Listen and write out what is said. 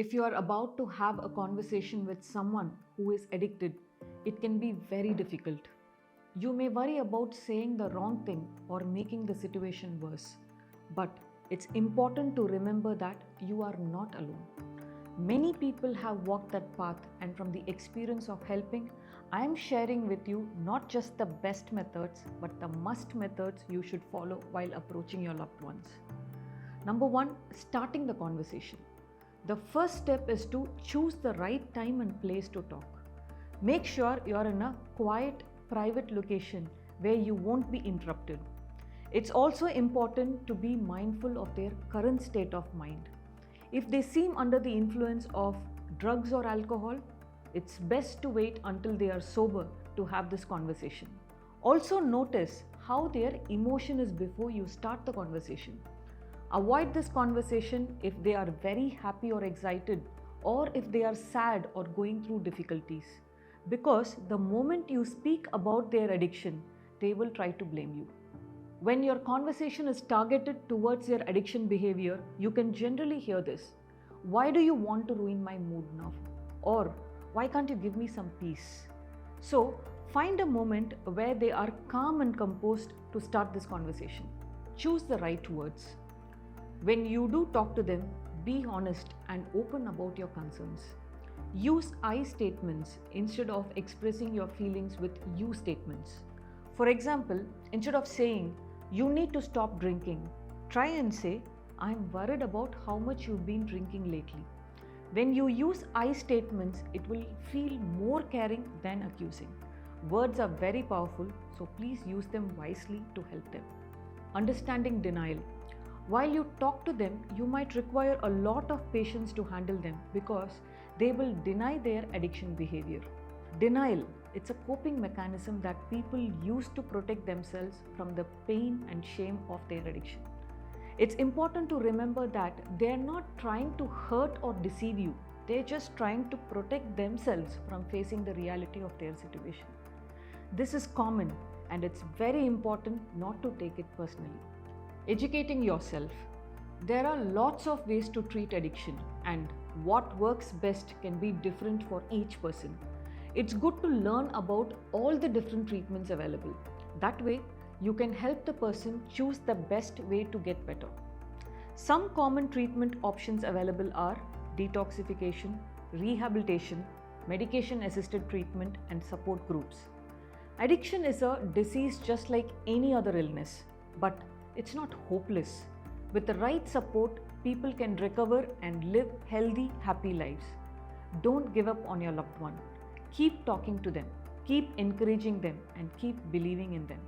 If you are about to have a conversation with someone who is addicted, it can be very difficult. You may worry about saying the wrong thing or making the situation worse. But it's important to remember that you are not alone. Many people have walked that path, and from the experience of helping, I am sharing with you not just the best methods, but the must methods you should follow while approaching your loved ones. Number one, starting the conversation. The first step is to choose the right time and place to talk. Make sure you are in a quiet, private location where you won't be interrupted. It's also important to be mindful of their current state of mind. If they seem under the influence of drugs or alcohol, it's best to wait until they are sober to have this conversation. Also, notice how their emotion is before you start the conversation. Avoid this conversation if they are very happy or excited, or if they are sad or going through difficulties. Because the moment you speak about their addiction, they will try to blame you. When your conversation is targeted towards their addiction behavior, you can generally hear this: "Why do you want to ruin my mood now?" Or, "Why can't you give me some peace?" So, find a moment where they are calm and composed to start this conversation. Choose the right words. When you do talk to them, be honest and open about your concerns. Use I statements instead of expressing your feelings with you statements. For example, instead of saying, "You need to stop drinking," try and say, "I'm worried about how much you've been drinking lately." When you use I statements, it will feel more caring than accusing. Words are very powerful, so please use them wisely to help them. Understanding denial. While you talk to them, you might require a lot of patience to handle them because they will deny their addiction behavior. Denial, it's a coping mechanism that people use to protect themselves from the pain and shame of their addiction. It's important to remember that they're not trying to hurt or deceive you. They're just trying to protect themselves from facing the reality of their situation. This is common, and it's very important not to take it personally. Educating yourself. There are lots of ways to treat addiction, and what works best can be different for each person. It's good to learn about all the different treatments available. That way, you can help the person choose the best way to get better. Some common treatment options available are detoxification, rehabilitation, medication assisted treatment, and support groups. Addiction is a disease just like any other illness, but it's not hopeless. With the right support, people can recover and live healthy, happy lives. Don't give up on your loved one. Keep talking to them, keep encouraging them, and keep believing in them.